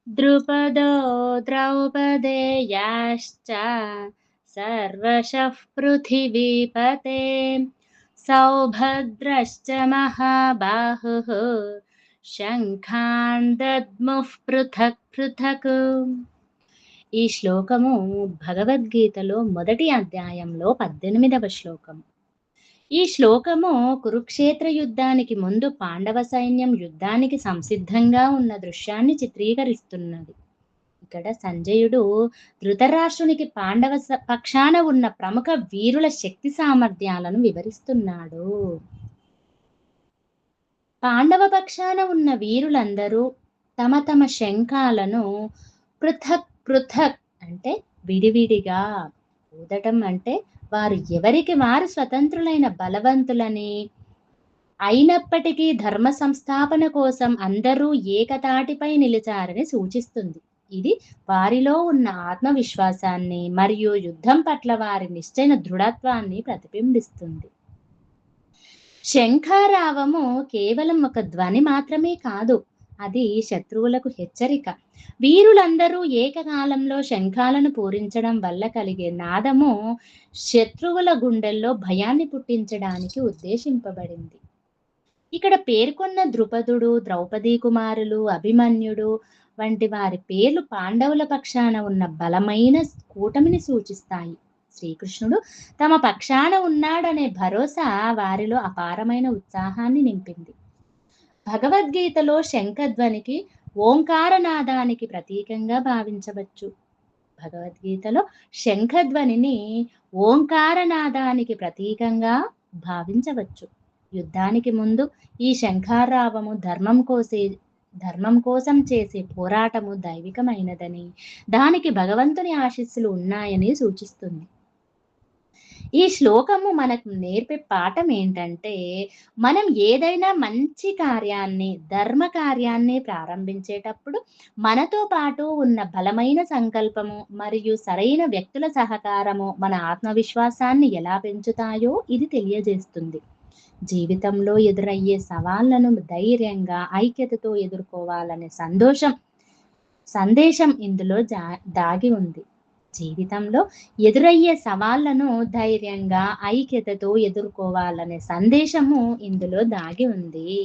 ద్రుపదో ద్రౌపదేయాశ్చ సర్వశః పృథివీపతే సౌభద్రశ్చ మహాబాహుః శంఖాన్ దద్ముః పృథక్ పృథక్. ఈ శ్లోకము భగవద్గీతలో మొదటి అధ్యాయంలో 18వ శ్లోకం. ఈ శ్లోకము కురుక్షేత్ర యుద్ధానికి ముందు పాండవ సైన్యం యుద్ధానికి సంసిద్ధంగా ఉన్న దృశ్యాన్ని చిత్రీకరిస్తున్నది. ఇక్కడ సంజయుడు ధృతరాష్ట్రునికి పాండవ పక్షాన ఉన్న ప్రముఖ వీరుల శక్తి సామర్థ్యాలను వివరిస్తున్నాడు. పాండవ పక్షాన ఉన్న వీరులందరూ తమ తమ శంఖాలను పృథక్ పృథక్ అంటే విడివిడిగా ఊదటం అంటే వారు ఎవరికి వారు స్వతంత్రులైన బలవంతులని, అయినప్పటికీ ధర్మ సంస్థాపన కోసం అందరూ ఏకతాటిపై నిలిచారని సూచిస్తుంది. ఇది వారిలో ఉన్న ఆత్మవిశ్వాసాన్ని మరియు యుద్ధం పట్ల వారి నిశ్చయ దృఢత్వాన్ని ప్రతిబింబిస్తుంది. శంఖారావము కేవలం ఒక ధ్వని మాత్రమే కాదు, అది శత్రువులకు హెచ్చరిక. వీరులందరూ ఏకకాలంలో శంఖాలను పూరించడం వల్ల కలిగే నాదము శత్రువుల గుండెల్లో భయాన్ని పుట్టించడానికి ఉద్దేశింపబడింది. ఇక్కడ పేర్కొన్న ద్రుపదుడు, ద్రౌపదీ కుమారులు, అభిమన్యుడు వంటి వారి పేర్లు పాండవుల పక్షాన ఉన్న బలమైన కూటమిని సూచిస్తాయి. శ్రీకృష్ణుడు తమ పక్షాన ఉన్నాడనే భరోసా వారిలో అపారమైన ఉత్సాహాన్ని నింపింది. భగవద్గీతలో శంఖధ్వనికి ఓంకారనాదానికి ప్రతీకంగా భావించవచ్చు. భగవద్గీతలో శంఖధ్వనిని ఓంకారనాదానికి ప్రతీకంగా భావించవచ్చు. యుద్ధానికి ముందు ఈ శంఖారావము ధర్మం కోసం చేసే పోరాటము దైవికమైనదని, దానికి భగవంతుని ఆశీస్సులు ఉన్నాయని సూచిస్తుంది. ఈ శ్లోకము మనకు నేర్పే పాఠం ఏంటంటే, మనం ఏదైనా మంచి కార్యాన్ని, ధర్మ కార్యాన్ని ప్రారంభించేటప్పుడు మనతో పాటు ఉన్న బలమైన సంకల్పము మరియు సరైన వ్యక్తుల సహకారము మన ఆత్మవిశ్వాసాన్ని ఎలా పెంచుతాయో ఇది తెలియజేస్తుంది. జీవితంలో ఎదురయ్యే సవాళ్లను ధైర్యంగా, ఐక్యతతో ఎదుర్కోవాలనే సందేశం ఇందులో దాగి ఉంది. జీవితంలో ఎదురయ్యే సవాళ్లను ధైర్యంగా, ఐక్యతతో ఎదుర్కోవాలనే సందేశము ఇందులో దాగి ఉంది.